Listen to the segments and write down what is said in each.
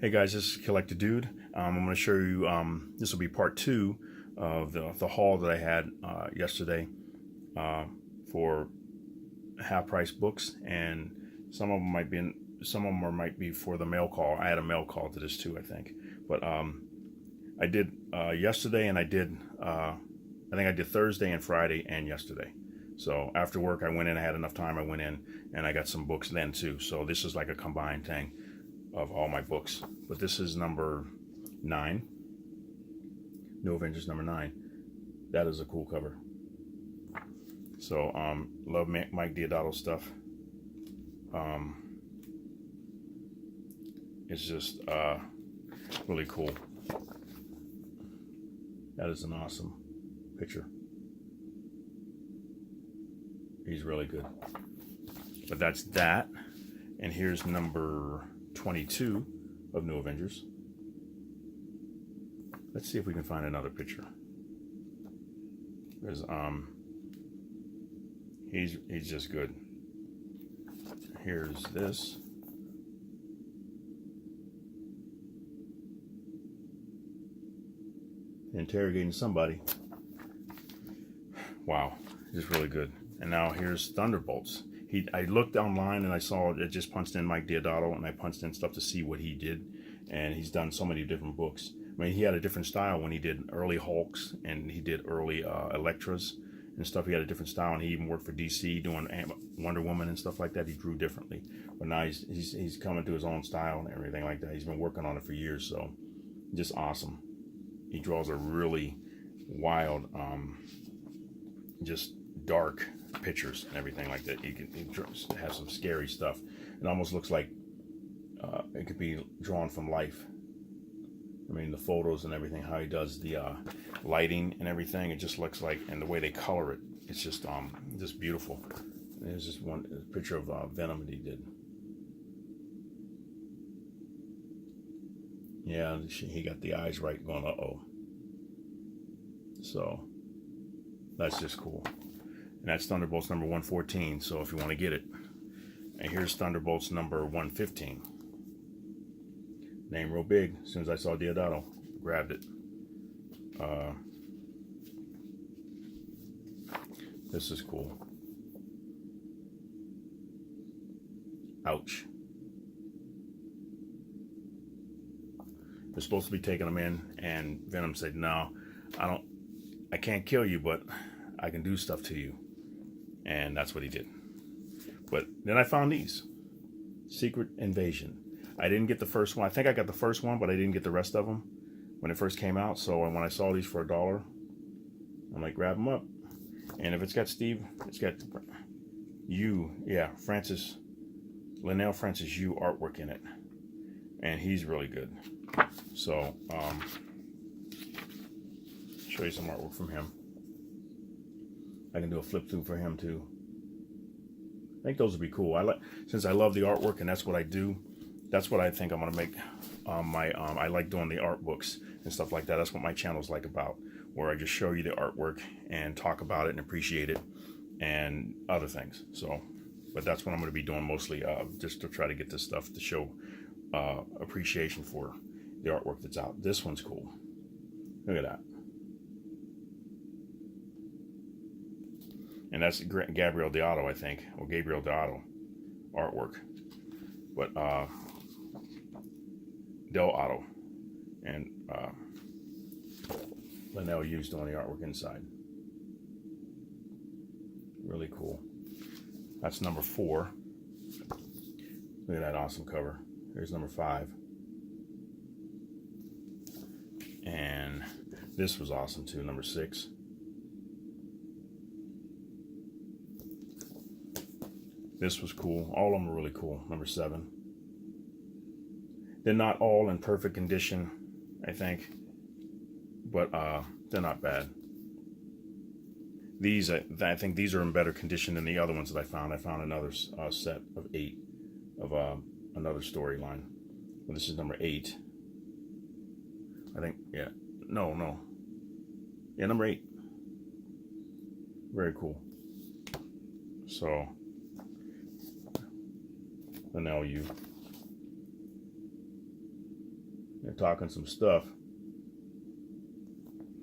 Hey guys, this is Collected Dude. I'm going to show you, this will be part 2 of the haul that I had yesterday for half-price books, and some of them might be for the mail call. I had a mail call to this too, I think. But I did yesterday, and I think I did Thursday and Friday and yesterday. So after work, I went in. I had enough time. I went in and I got some books then too. So this is like a combined thing of all my books. But this is number 9. New Avengers number 9. That is a cool cover. So love Mike Deodato stuff. It's just really cool. That is an awesome picture. He's really good. But that's that. And here's number 22 of New Avengers. Let's see if we can find another picture. There's he's just good. Here's this. Interrogating somebody. Wow, he's really good. And now here's Thunderbolts. I looked online and I saw it just punched in Mike Deodato, and I punched in stuff to see what he did. And he's done so many different books. I mean, he had a different style when he did early Hulks and he did early Electras and stuff. He had a different style, and he even worked for DC doing Wonder Woman and stuff like that. He drew differently. But now he's coming to his own style and everything like that. He's been working on it for years, so just awesome. He draws a really wild, just dark pictures and everything like that. He has some scary stuff. It almost looks like it could be drawn from life. I mean, the photos and everything, how he does the lighting and everything, it just looks like, and the way they color it, it's just beautiful. There's just one picture of Venom that he did. Yeah, he got the eyes right, going, uh-oh. So that's just cool. And that's Thunderbolts number 114, so if you want to get it. And here's Thunderbolts number 115. Name real big. As soon as I saw Deodato, grabbed it. This is cool. Ouch. They're supposed to be taking him in, and Venom said, no, I can't kill you, but I can do stuff to you. And that's what he did. But then I found these. Secret Invasion. I didn't get the first one. I think I got the first one, but I didn't get the rest of them when it first came out. So when I saw these for $1, I'm like, grab them up. And if it's got Steve, it's got Linnell Francis Yu artwork in it. And he's really good. So, show you some artwork from him. I can do a flip through for him too. I think those would be cool. Since I love the artwork and that's what I do. That's what I think I'm gonna make I like doing the art books and stuff like that. That's what my channel's like about, where I just show you the artwork and talk about it and appreciate it and other things. So, but that's what I'm gonna be doing mostly, just to try to get this stuff to show appreciation for the artwork that's out. This one's cool. Look at that. And that's Gabriel Deodato, I think, or Gabriel Deodato artwork. But Del Otto and Linnell used on the artwork inside. Really cool. That's number 4. Look at that awesome cover. Here's number 5. And this was awesome too, number 6. This was cool. All of them were really cool. Number 7. They're not all in perfect condition, I think, but they're not bad. These, I think these are in better condition than the other ones that I found. I found another set of 8 of another storyline. Well, this is number 8. I think, yeah. No. Yeah, number 8. Very cool. So, Linnell Yu. They're talking some stuff.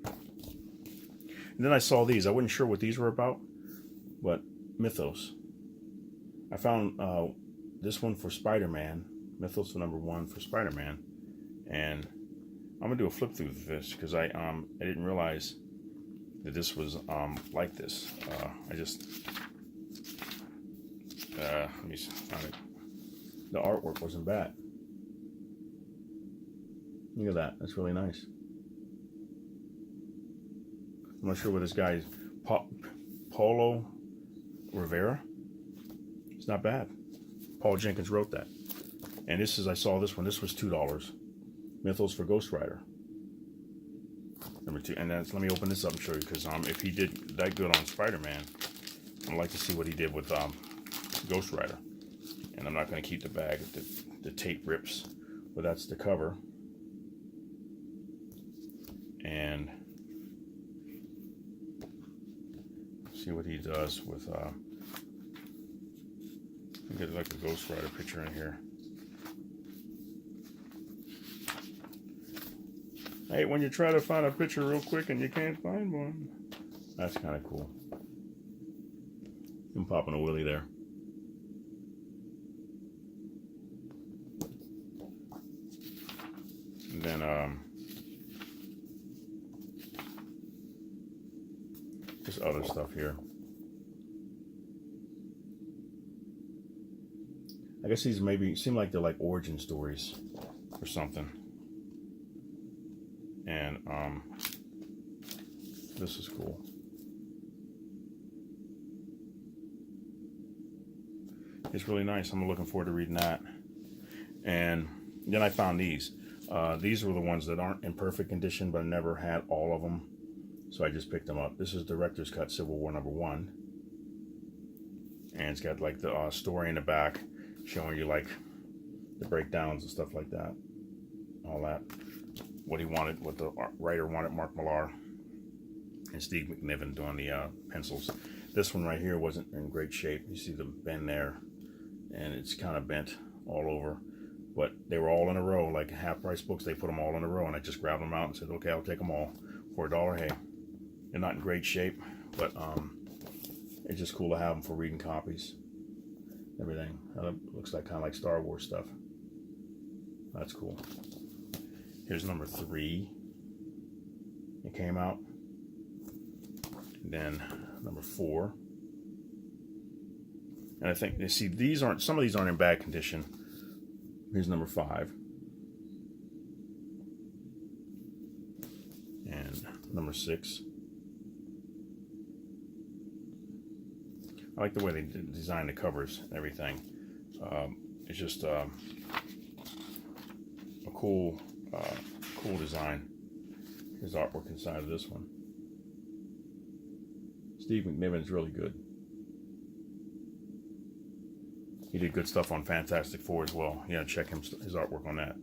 And then I saw these. I wasn't sure what these were about, but Mythos. I found this one for SpiderMan. Mythos #1 for SpiderMan. And I'm going to do a flip through of this because I didn't realize that this was like this. I just... let me find it. The artwork wasn't bad. Look at that. That's really nice. I'm not sure what this guy is. Paulo Rivera. It's not bad. Paul Jenkins wrote that. And this is, I saw this one. This was $2. Mythos for Ghost Rider. #2. And that's, let me open this up and show you, because if he did that good on Spider-Man, I'd like to see what he did with Ghost Rider. And I'm not going to keep the bag. The tape rips. But that's the cover. And see what he does with get like a Ghost Rider picture in here. Hey, when you try to find a picture real quick and you can't find one. That's kind of cool. I'm popping a willy there. And then just other stuff here. I guess these maybe seem like they're like origin stories or something. And this is cool. It's really nice. I'm looking forward to reading that. And then I found these. These were the ones that aren't in perfect condition, but I never had all of them. So I just picked them up. This is Director's Cut Civil War #1. And it's got like the story in the back showing you like the breakdowns and stuff like that. All that. What he wanted, what the writer wanted, Mark Millar and Steve McNiven doing the pencils. This one right here wasn't in great shape. You see the bend there, and it's kind of bent all over. But they were all in a row, like half-price books. They put them all in a row, and I just grabbed them out and said, "Okay, I'll take them all for $1." Hey, they're not in great shape, but it's just cool to have them for reading copies. Everything looks like kind of like Star Wars stuff. That's cool. Here's #3. It came out. And then #4. And I think, you see, these aren't, some of these aren't in bad condition. Here's #5. And #6. I like the way they design the covers and everything. It's just a cool design. His artwork inside of this one. Steve McNiven's really good. He did good stuff on Fantastic Four as well. Yeah, check his artwork on that.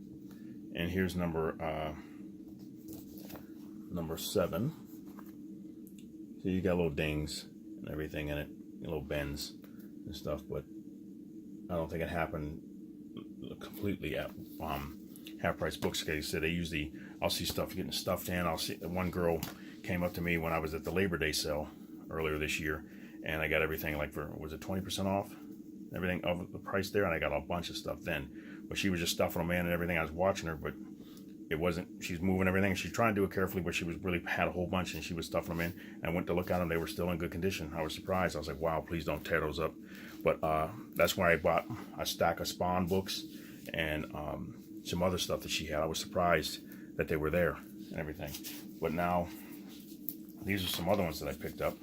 And here's #7. So you got little dings and everything in it, little bends and stuff, but I don't think it happened completely at half-price books. They said they usually, I'll see stuff getting stuffed in. I'll see, one girl came up to me when I was at the Labor Day sale earlier this year, and I got everything like for, was it 20% off? Everything of the price there, and I got a bunch of stuff then. But she was just stuffing them in and everything. I was watching her, but it wasn't, she's moving everything. She's trying to do it carefully, but she was really had a whole bunch, and she was stuffing them in. I went to look at them. They were still in good condition. I was surprised. I was like, wow, please don't tear those up. But that's why I bought a stack of Spawn books and some other stuff that she had. I was surprised that they were there and everything. But now, these are some other ones that I picked up.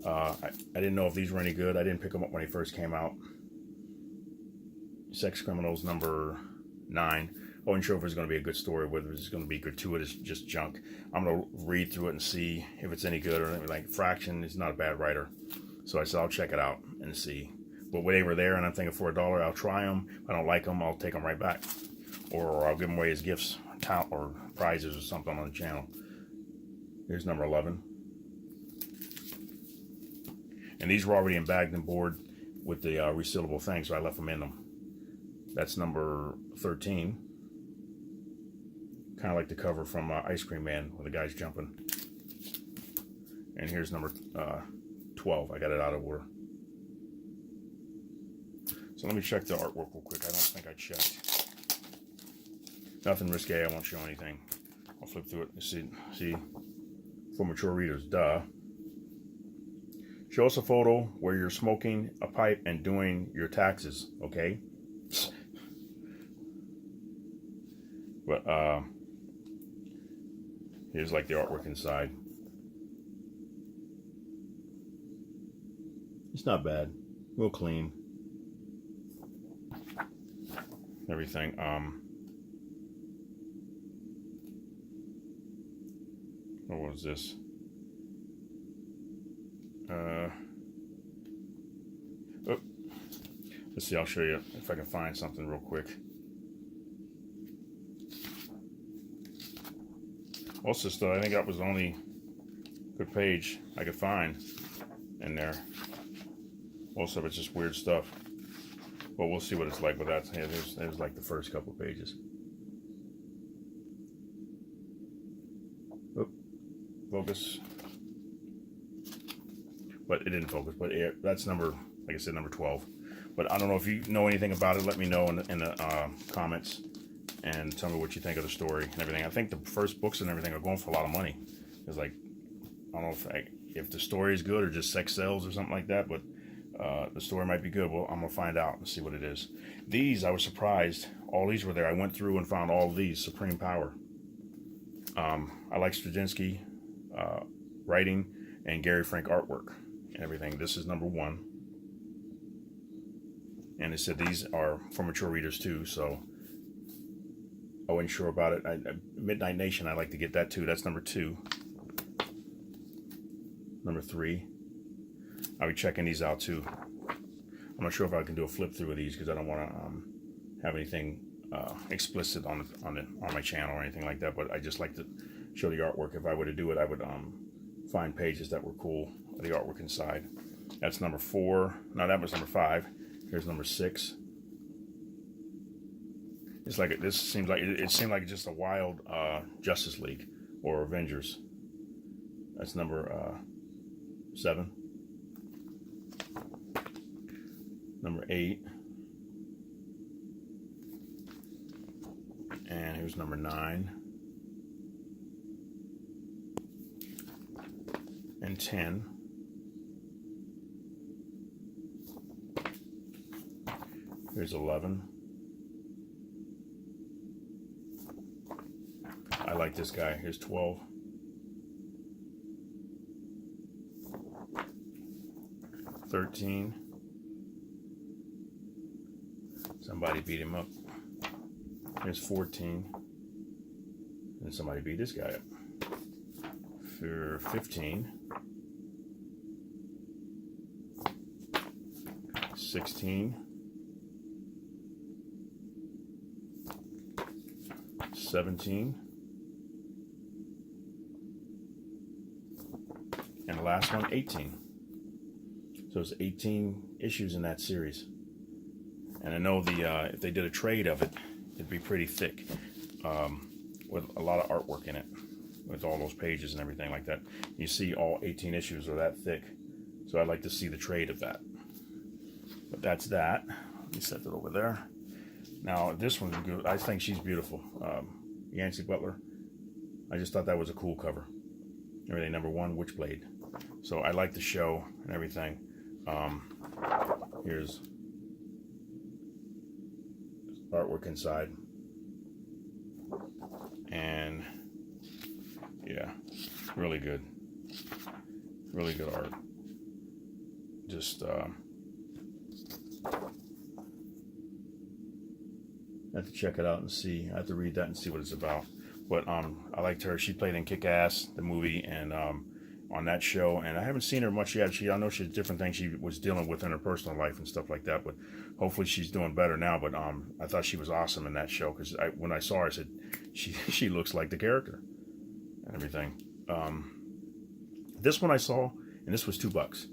I didn't know if these were any good. I didn't pick them up when they first came out. Sex Criminals #9. I wasn't sure if it was going to be a good story, whether it's going to be gratuitous, just junk. I'm going to read through it and see if it's any good or anything. Like Fraction is not a bad writer. So I said, I'll check it out and see. But when they were there, and I'm thinking for $1, I'll try them. If I don't like them, I'll take them right back. Or I'll give them away as gifts or prizes or something on the channel. Here's #11. And these were already in bagged and board with the resealable thing, so I left them in them. That's #13. kind of like the cover from Ice Cream Man where the guy's jumping. And here's number 12. I got it out of order. So let me check the artwork real quick. I don't think I checked. Nothing risque. I won't show anything. I'll flip through it. See, for mature readers, duh. Show us a photo where you're smoking a pipe and doing your taxes, okay? But here's like the artwork inside. It's not bad. Real clean. Everything. What was this? Oh, let's see. I'll show you if I can find something real quick. Also, still, I think that was the only good page I could find in there. Most of it's just weird stuff. But we'll see what it's like with that. Yeah, there's like the first couple pages. Oop, focus. But it didn't focus. But that's number, like I said, number 12. But I don't know if you know anything about it. Let me know in the comments and tell me what you think of the story and everything. I think the first books and everything are going for a lot of money. It's like, I don't know if the story is good or just sex sells or something like that. But the story might be good. Well, I'm gonna find out and see what it is. These, I was surprised. All these were there. I went through and found all of these. Supreme Power. I like Straczynski writing and Gary Frank artwork and everything. This is number 1. And it said these are for mature readers too. So I wasn't sure about it. Midnight Nation, I like to get that too. That's number 2. Number 3. I'll be checking these out too. I'm not sure if I can do a flip through of these because I don't want to have anything explicit on my channel or anything like that. But I just like to show the artwork. If I were to do it, I would find pages that were cool. The artwork inside. That's number 4. No, that was number 5. Here's number 6. It's like this seems like it seemed like just a wild Justice League or Avengers. That's number 7. Number 8. And here's number 9. And 10. Here's 11. I like this guy. Here's 12. 13. Somebody beat him up. Here's 14. And somebody beat this guy up. For 15. 16. 17. And the last one, 18. So it's 18 issues in that series. And I know if they did a trade of it, it'd be pretty thick, with a lot of artwork in it, with all those pages and everything like that. You see all 18 issues are that thick. So I'd like to see the trade of that. But that's that. Let me set it over there. Now this one's good. I think she's beautiful. Yancey Butler. I just thought that was a cool cover. Everything, number 1, Witchblade. So I like the show and everything. Here's artwork inside. And yeah, really good. Really good art. Just I have to check it out and see. I have to read that and see what it's about. But I liked her. She played in Kick-Ass, the movie, and on that show. And I haven't seen her much yet. I know she's different things she was dealing with in her personal life and stuff like that. But hopefully she's doing better now. But I thought she was awesome in that show because when I saw her, I said she looks like the character and everything. This one I saw, and this was $2.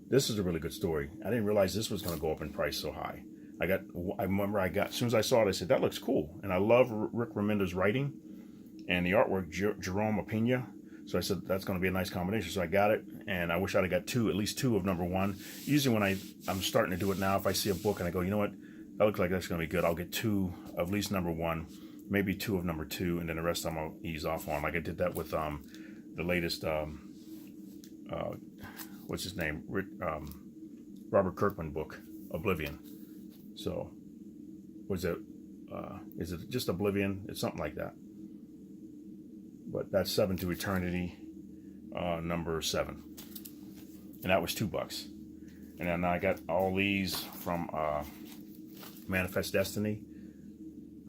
This is a really good story. I didn't realize this was going to go up in price so high. I remember as soon as I saw it, I said, that looks cool. And I love Rick Remender's writing and the artwork, Jerome Opeña. So I said, that's going to be a nice combination. So I got it, and I wish I'd have got at least two of number one. Usually when I'm starting to do it now, if I see a book and I go, you know what, that looks like that's going to be good, I'll get two of at least number one, maybe two of number two, and then the rest of them I'll ease off on. Like I did that with the latest, what's his name, Robert Kirkman book, Oblivion. So, is it just Oblivion? It's something like that. But that's 7 to Eternity, number 7. And that was $2. And then I got all these from Manifest Destiny.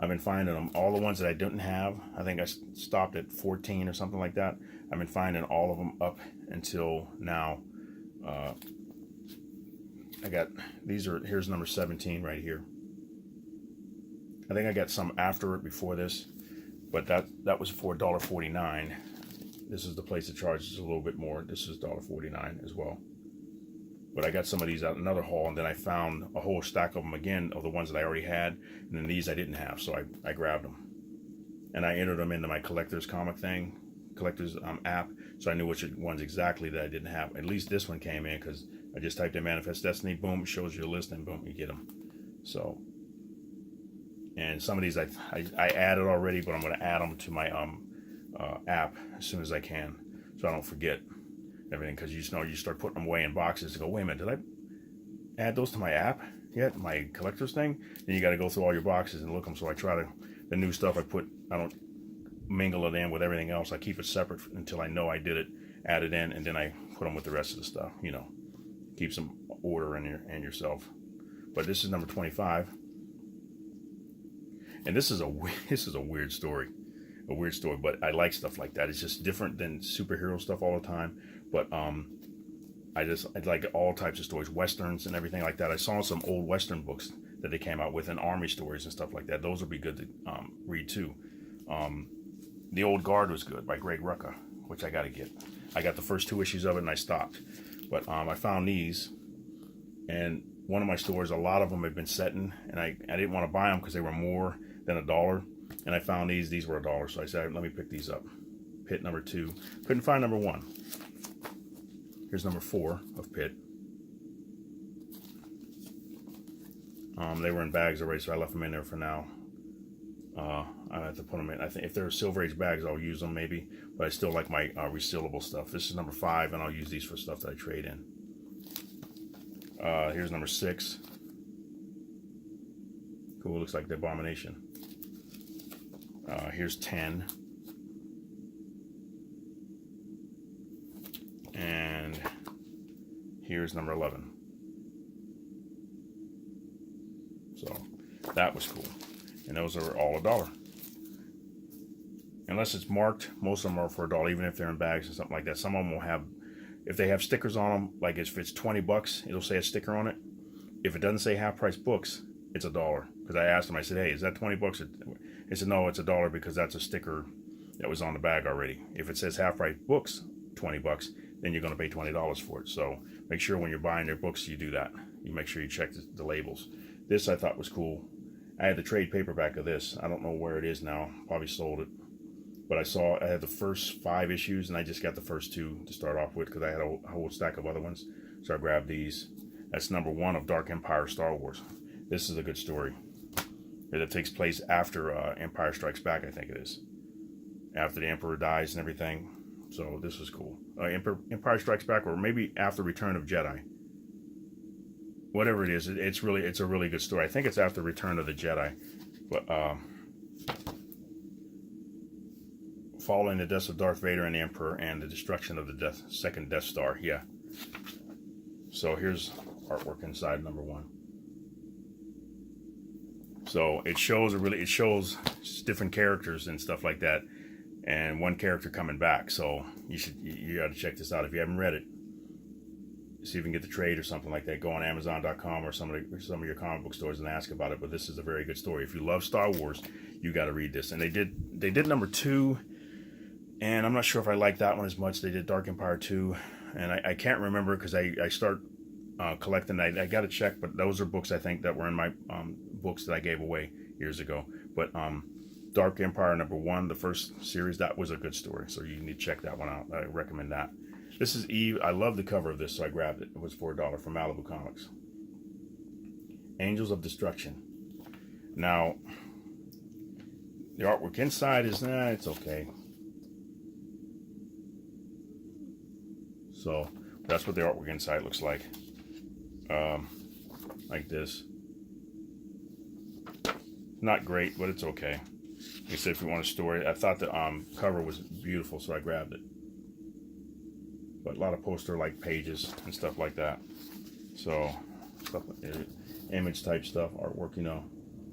I've been finding them, all the ones that I didn't have. I think I stopped at 14 or something like that. I've been finding all of them up until now. I got, here's number 17 right here. I think I got some after it before this, but that was for $1.49. This is the place that charges a little bit more. This is $1.49 as well. But I got some of these out another haul, and then I found a whole stack of them again, of the ones that I already had, and then these I didn't have, so I grabbed them. And I entered them into my collector's app, so I knew which ones exactly that I didn't have. At least this one came in, because I just typed in Manifest Destiny, boom, it shows you a list, and boom, you get them. So, and some of these I added already, but I'm going to add them to my app as soon as I can, so I don't forget everything, because you start putting them away in boxes to go, wait a minute, did I add those to my app yet, my collector's thing? Then you got to go through all your boxes and look them. So I try to, the new stuff I don't mingle it in with everything else. I keep it separate until I know I did it, add it in, and then I put them with the rest of the stuff. Keep some order in yourself. But this is number 25, and this is a weird story. A weird story, but I like stuff like that. It's just different than superhero stuff all the time. But I like all types of stories, westerns and everything like that. I saw some old western books that they came out with, and army stories and stuff like that. Those would be good to read too. The Old Guard was good by Greg Rucka, which I got to get. I got the first 2 issues of it and I stopped. But I found these, and one of my stores, a lot of them had been setting, and I didn't want to buy them because they were more than $1. And I found these were $1, so I said, let me pick these up. Pit number 2. Couldn't find number 1. Here's number 4 of Pit. They were in bags already, so I left them in there for now. I have to put them in. I think if they're Silver Age bags, I'll use them maybe, but I still like my resealable stuff. This is number 5, and I'll use these for stuff that I trade in. Here's number 6. Cool, looks like the Abomination. Here's 10. And here's number 11. So that was cool. And those are all $1. Unless it's marked, most of them are for $1, even if they're in bags and something like that. Some of them will have, if they have stickers on them, like if it's $20, it'll say a sticker on it. If it doesn't say half price books, it's $1. Because I asked them, I said, hey, is that $20? He said, no, it's $1 because that's a sticker that was on the bag already. If it says half price books, $20, then you're going to pay $20 for it. So make sure when you're buying their books, you do that. You make sure you check the labels. This I thought was cool. I had the trade paperback of this. I don't know where it is now. Probably sold it. But I had the first 5 issues, and I just got the first 2 to start off with because I had a whole stack of other ones. So I grabbed these. That's number 1 of Dark Empire Star Wars. This is a good story. It takes place after Empire Strikes Back, I think it is. After the Emperor dies and everything. So this is cool. Empire Strikes Back, or maybe after Return of Jedi. Whatever it is, it's a really good story. I think it's after Return of the Jedi. But following the deaths of Darth Vader and the Emperor and the destruction of the second Death Star. Yeah. So here's artwork inside number 1. So it shows different characters and stuff like that, and one character coming back. So you got to check this out if you haven't read it. See if you can get the trade or something like that. Go on Amazon.com or some of your comic book stores and ask about it. But this is a very good story. If you love Star Wars, you got to read this. And they did number 2, and I'm not sure if I like that one as much. They did Dark Empire 2, and I can't remember because I start collecting. I got to check, but those are books I think that were in my books that I gave away years ago. But Dark Empire #1, the first series, that was a good story. So you need to check that one out. I recommend that. This is Eve. I love the cover of this, so I grabbed it. It was $4 from Malibu Comics. Angels of Destruction. Now, the artwork inside is, it's okay. So that's what the artwork inside looks like. Like this. Not great, but it's okay. Like I said, if you want a story, I thought the cover was beautiful, so I grabbed it. But a lot of poster-like pages and stuff like that. So, stuff like image type stuff, artwork, you know,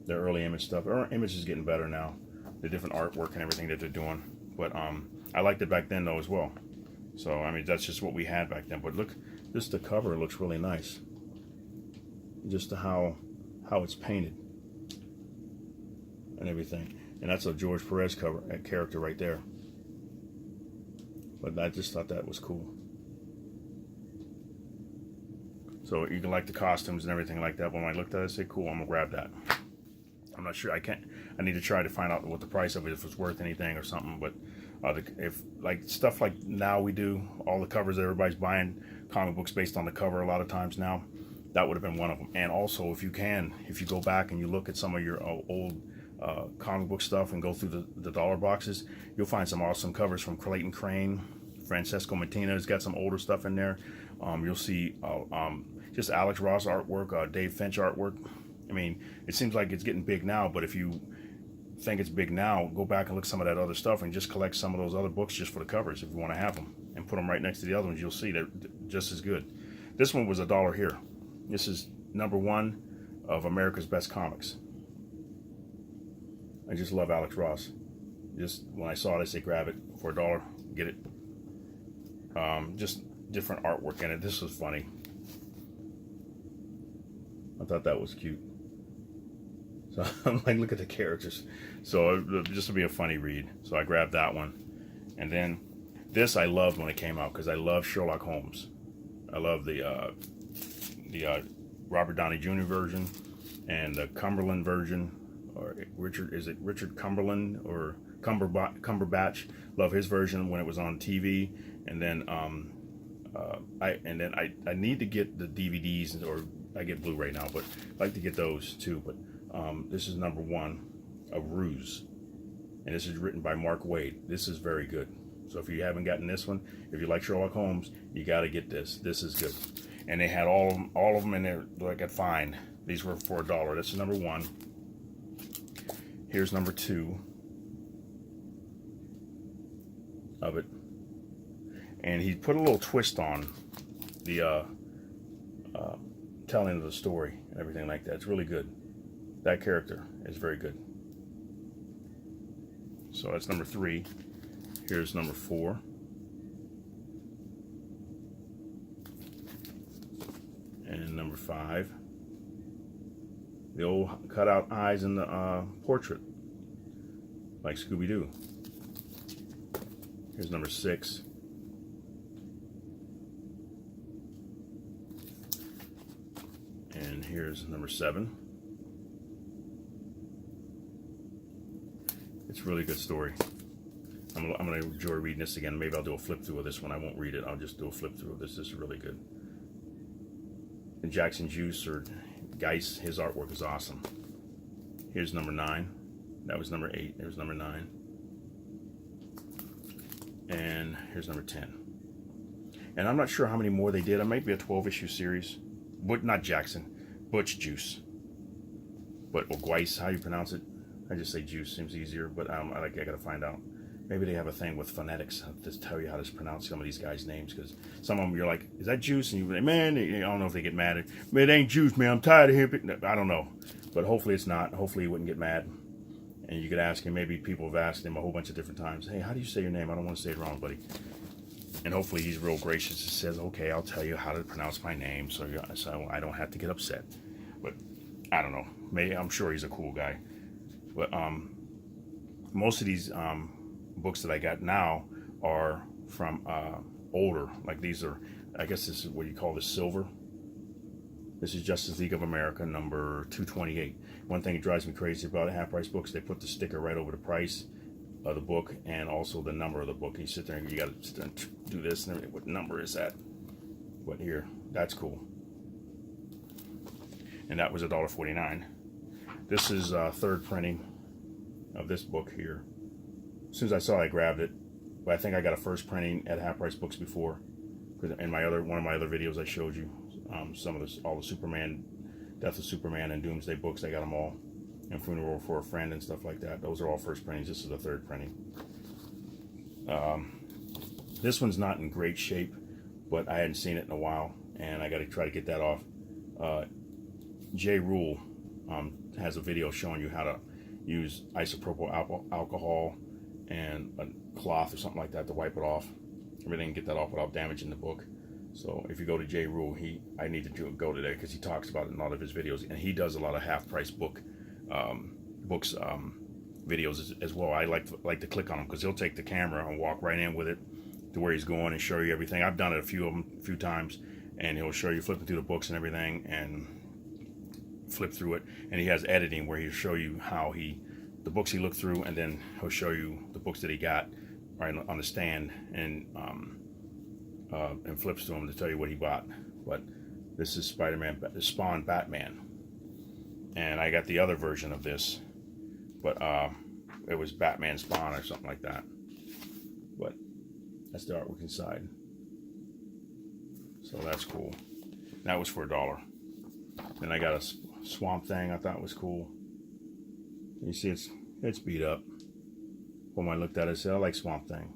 the early image stuff. Our image is getting better now, the different artwork and everything that they're doing. But I liked it back then though as well. So I mean, that's just what we had back then. But look, just the cover looks really nice. Just how it's painted and everything. And that's a George Perez cover character right there. But I just thought that was cool. So you can like the costumes and everything like that. When I looked at it, I said, cool, I'm gonna grab that. I'm not sure, I need to try to find out what the price of it, if it's worth anything or something. But if like stuff like now we do, all the covers, everybody's buying comic books based on the cover a lot of times now. That would have been one of them. And also, if you go back and you look at some of your old comic book stuff and go through the dollar boxes, you'll find some awesome covers from Clayton Crane, Francesco Matina's got some older stuff in there. You'll see just Alex Ross artwork, Dave Finch artwork. I mean, it seems like it's getting big now, but if you think it's big now, go back and look at some of that other stuff and just collect some of those other books just for the covers if you want to have them, and put them right next to the other ones. You'll see they're just as good. This one was $1 here. This is #1 of America's Best Comics. I just love Alex Ross. Just when I saw it, I said grab it for $1, get it. Just different artwork in it. This was funny. I thought that was cute. So I'm like, look at the characters. So this will be a funny read. So I grabbed that one. And then this I loved when it came out because I love Sherlock Holmes. I love the Robert Downey Jr. version and the Cumberland version, or Richard Cumberland or Cumberbatch? Love his version when it was on TV. And then I need to get the DVDs, or I get Blu-ray now, but I'd like to get those too. But this is #1 of Ruse, and this is written by Mark Waid. This is very good. So if you haven't gotten this one, if you like Sherlock Holmes, you got to get this. This is good. And they had all of them in there like at Find. These were for $1. This is #1. Here's #2 of it. And he put a little twist on the telling of the story and everything like that. It's really good. That character is very good. So that's #3. Here's #4. And #5. The old cutout eyes in the portrait, like Scooby-Doo. Here's #6. And here's #7. It's a really good story. I'm gonna enjoy reading this again. Maybe I'll do a flip through of this one. I won't read it. I'll just do a flip through of this. This is really good. And Jackson Juice or Geis, his artwork is awesome. Here's #9. That was #8. There's #9. And here's #10. And I'm not sure how many more they did. It might be a 12-issue series. But not Jackson, Butch Juice. But or Geis, how you pronounce it? I just say Juice, seems easier. But I gotta find out. Maybe they have a thing with phonetics to tell you how to pronounce some of these guys' names, because some of them you're like, is that Juice? And you're like, man, I don't know if they get mad at, man, it ain't Juice, man, I'm tired of hearing it. I don't know. But hopefully it's not. Hopefully he wouldn't get mad. And you could ask him, maybe people have asked him a whole bunch of different times, hey, how do you say your name? I don't want to say it wrong, buddy. And hopefully he's real gracious and says, okay, I'll tell you how to pronounce my name so I don't have to get upset. But I don't know. Maybe, I'm sure he's a cool guy. But most of these books that I got now are from older. Like these are, I guess this is what you call the silver. This is Justice League of America number 228. One thing that drives me crazy about half price books, they put the sticker right over the price of the book and also the number of the book. You sit there and you got to sit there and do this and everything. What number is that? But here, that's cool. And that was $1.49. This is third printing of this book here. As soon as I saw it, I grabbed it. But I think I got a first printing at half price books before. In one of my other videos, I showed you all the Superman, Death of Superman and Doomsday books. I got them all. And Funeral for a Friend and stuff like that. Those are all first printings. This is the third printing. This one's not in great shape, but I hadn't seen it in a while, and I got to try to get that off. J. Rule has a video showing you how to use isopropyl alcohol and a cloth or something like that to wipe it off. Everything, get that off without damaging the book. So if you go to J. Rule, I need to go to there because he talks about it in a lot of his videos, and he does a lot of half-price books videos as well. I like to click on him because he'll take the camera and walk right in with it to where he's going and show you everything. I've done it a few times, and he'll show you flipping through the books and everything and flip through it. And he has editing where he'll show you how the books he looked through, and then he'll show you the books that he got right on the stand and flips to him to tell you what he bought. But this is SpiderMan, Spawn Batman. And I got the other version of this, but it was Batman Spawn or something like that. But that's the artwork inside. So that's cool. That was for $1. Then I got a Swamp Thing I thought was cool. You see it's beat up. When I looked at it, I said, I like Swamp Thing.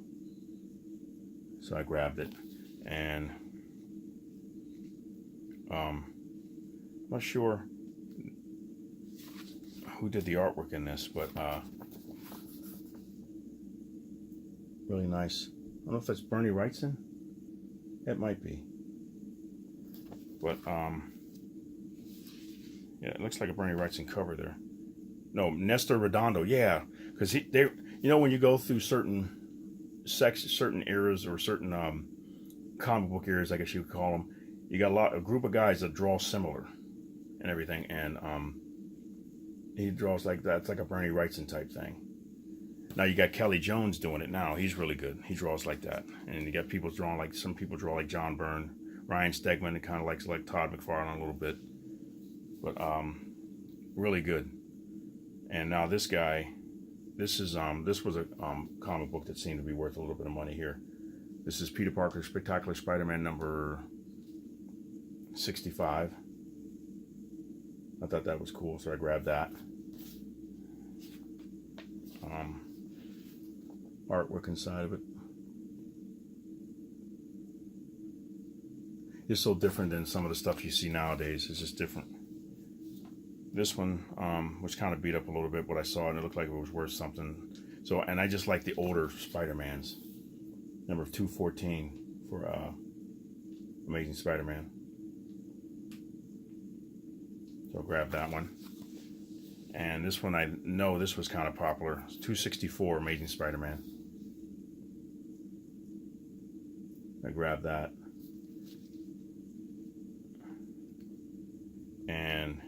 So I grabbed it. And I'm not sure who did the artwork in this, but really nice. I don't know if that's Bernie Wrightson. It might be. But yeah, it looks like a Bernie Wrightson cover there. No, Nestor Redondo. Yeah, because when you go through certain eras or certain comic book eras, I guess you would call them, you got a group of guys that draw similar and everything, and he draws like that. It's like a Bernie Wrightson type thing. Now you got Kelly Jones doing it now. He's really good. He draws like that. And you got people drawing like, some people draw like John Byrne, Ryan Stegman, and kind of like Todd McFarlane a little bit. But really good. And now this guy, this was a comic book that seemed to be worth a little bit of money here. This is Peter Parker's Spectacular Spider-Man number 65. I thought that was cool, so I grabbed that. Artwork inside of it. It's so different than some of the stuff you see nowadays. It's just different. This one was kind of beat up a little bit, but I saw it and it looked like it was worth something. So, and I just like the older Spider-Mans. Number 214 for Amazing Spider-Man. So I'll grab that one. And this one, I know this was kind of popular. It's 264 Amazing Spider-Man. I grabbed that. And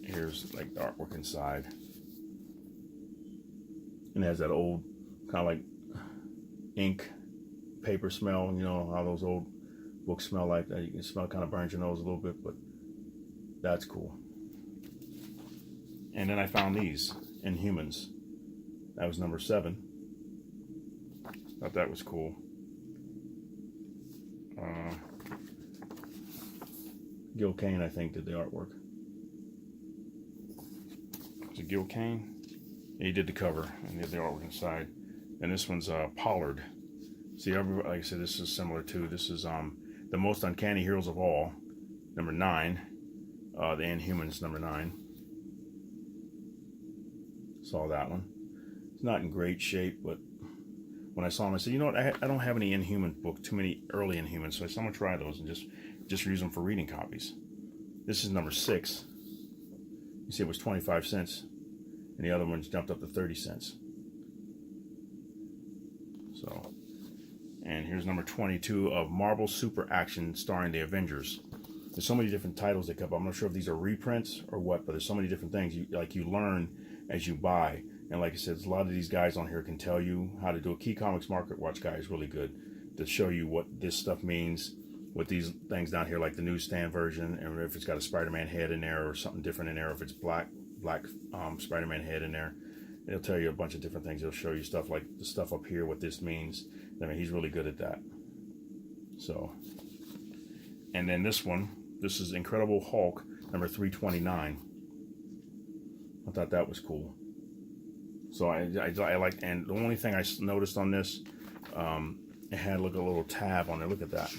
here's like the artwork inside. And it has that old kind of like ink paper smell. You know how those old books smell like that. You can smell, kind of burns your nose a little bit, but that's cool. And then I found these Inhumans. That was number 7. Thought that was cool. Gil Kane, I think, did the artwork. Was it Gil Kane? He did the cover and did the artwork inside. And this one's Pollard. See, like I said, this is similar to, this is The Most Uncanny Heroes of All, number 9. The Inhumans, number 9. Saw that one. It's not in great shape, but when I saw them, I said, you know what, I don't have any Inhuman book, too many early Inhumans, so I said, I'm going to try those and just use them for reading copies. This is number 6. You see it was 25 cents, and the other ones jumped up to 30 cents. So, and here's number 22 of Marvel Super Action starring the Avengers. there's so many different titles that come up. I'm not sure if these are reprints or what, but there's so many different things you learn as you buy. And like I said, a lot of these guys on here can tell you how to do a Key Comics Market Watch guy is really good to show you what this stuff means with these things down here, like the newsstand version, and if it's got a Spider-Man head in there or something different in there, if it's black Spider-Man head in there. It'll tell you a bunch of different things. It'll show you stuff like the stuff up here, what this means. I mean, he's really good at that. So, and then this one, this is Incredible Hulk, number 329. I thought that was cool. So I like, and the only thing I noticed on this, it had like a little tab on there. Look at that.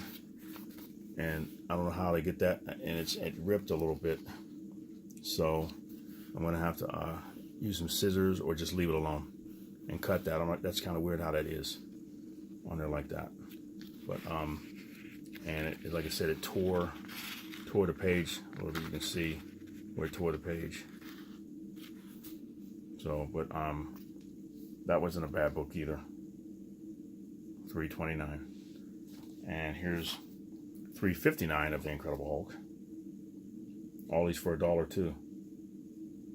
And I don't know how they get that, and it ripped a little bit. So I'm gonna have to use some scissors or just leave it alone and cut that. I'm like, that's kind of weird how that is on there like that. But and like I said, it tore the page a little bit. You can see where it tore the page. So, but that wasn't a bad book either. 329, and here's 359 of the Incredible Hulk. All these for $1 too.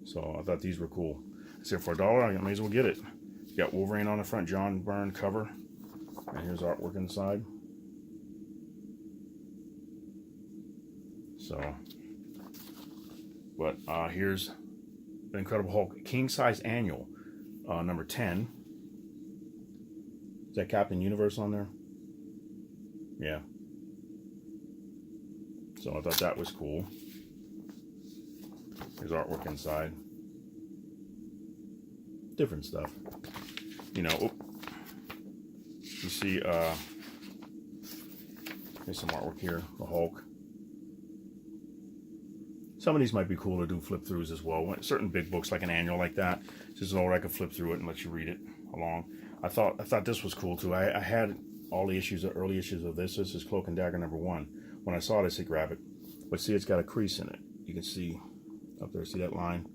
So I thought these were cool. I said for $1, I may as well get it. You got Wolverine on the front, John Byrne cover, and here's artwork inside. So, but here's the Incredible Hulk King Size Annual, number 10. Is that Captain Universe on there? Yeah. So I thought that was cool. There's artwork inside. Different stuff. You know, you see, there's some artwork here, the Hulk. Some of these might be cool to do flip throughs as well. Certain big books like an annual like that, just an I could flip through it and let you read it along. I thought this was cool too. I had all the issues, the early issues of this. This is Cloak and Dagger number 1. When I saw it, I said grab it. But see, it's got a crease in it. You can see up there, see that line?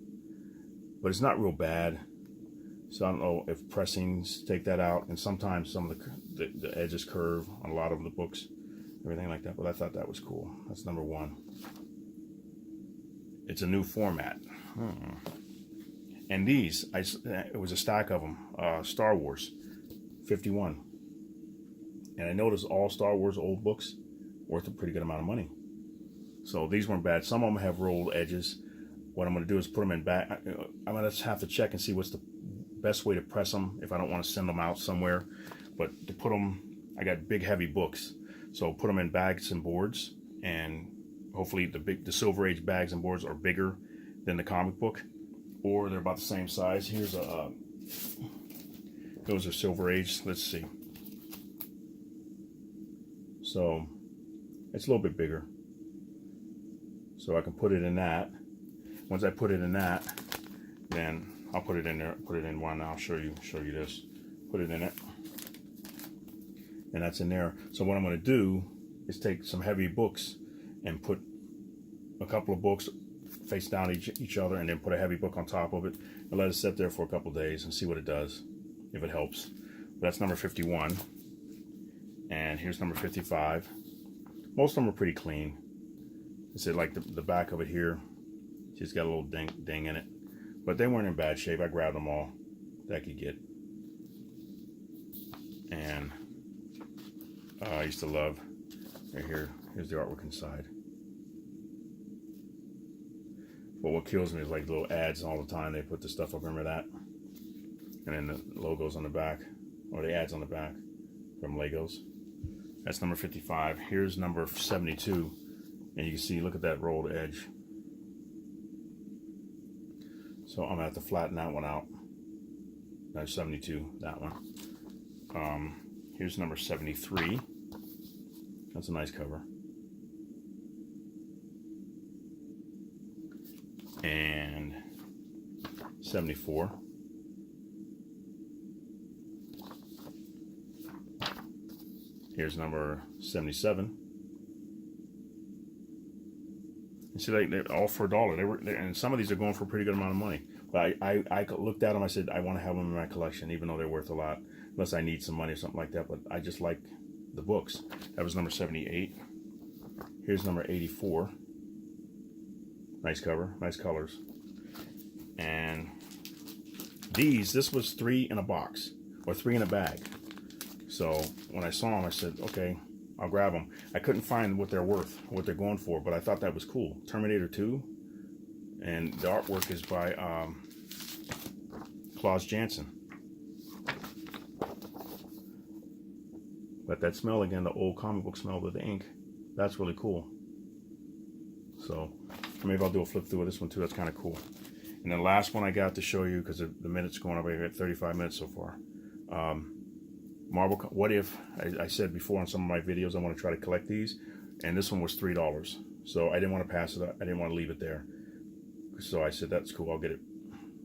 But it's not real bad. So I don't know if pressings take that out. And sometimes some of the edges curve on a lot of the books, everything like that. But I thought that was cool. That's number 1. It's a new format. And these, it was a stack of them. Star Wars, 51. And I noticed all Star Wars old books worth a pretty good amount of money. So these weren't bad. Some of them have rolled edges. What I'm going to do is put them in back. I'm going to have to check and see what's the best way to press them if I don't want to send them out somewhere. But to put them, I got big heavy books. So put them in bags and boards, and hopefully the Silver Age bags and boards are bigger than the comic book, or they're about the same size. Here's those are Silver Age. Let's see. So it's a little bit bigger. So I can put it in that. Once I put it in that, then I'll put it in there. Put it in one. I'll show you this. Put it in it, and that's in there. So what I'm going to do is take some heavy books and put a couple of books face down each other, and then put a heavy book on top of it, and let it sit there for a couple of days and see what it does, if it helps. But that's number 51, and here's number 55. Most of them are pretty clean. I said, like the back of it here, just got a little ding in it, but they weren't in bad shape. I grabbed them all that I could get, and I used to love. Right here, here's the artwork inside. But what kills me is like little ads all the time. They put the stuff up. Remember that? And then the logos on the back, or the ads on the back from Legos. That's number 55. Here's number 72. And you can see, look at that rolled edge. So I'm gonna have to flatten that one out. That's 72, that one. Here's number 73. That's a nice cover. And 74. Here's number 77. You see, they're all for $1. And some of these are going for a pretty good amount of money. But I looked at them. I said I want to have them in my collection, even though they're worth a lot, unless I need some money or something like that. But I just like the books. That was number 78. Here's number 84. Nice cover, nice colors. And this was 3 in a box, or 3 in a bag. So when I saw them, I said, okay, I'll grab them. I couldn't find what they're worth, what they're going for, but I thought that was cool. Terminator 2, and the artwork is by Klaus Janson. But that smell again, the old comic book smell with the ink, that's really cool. So maybe I'll do a flip through of this one too. That's kind of cool. And the last one I got to show you, because the minute's going up, I got 35 minutes so far. Marvel, what if, I said before on some of my videos, I want to try to collect these, and this one was $3. So I didn't want to pass it up. I didn't want to leave it there. So I said, that's cool, I'll get it.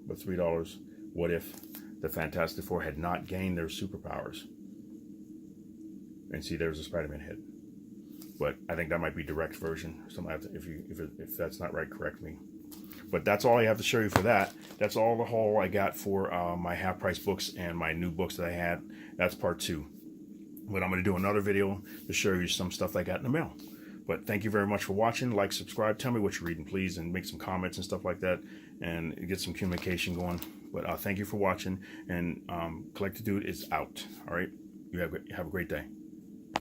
But $3, what if the Fantastic Four had not gained their superpowers? And see, there's a Spider-Man head. But I think that might be direct version. If that's not right, correct me. But that's all I have to show you for that. That's all the haul I got for my half-price books and my new books that I had. That's part 2. But I'm going to do another video to show you some stuff I got in the mail. But thank you very much for watching. Like, subscribe, tell me what you're reading, please, and make some comments and stuff like that, and get some communication going. But thank you for watching, and Collector Dude is out. All right? You have a great day.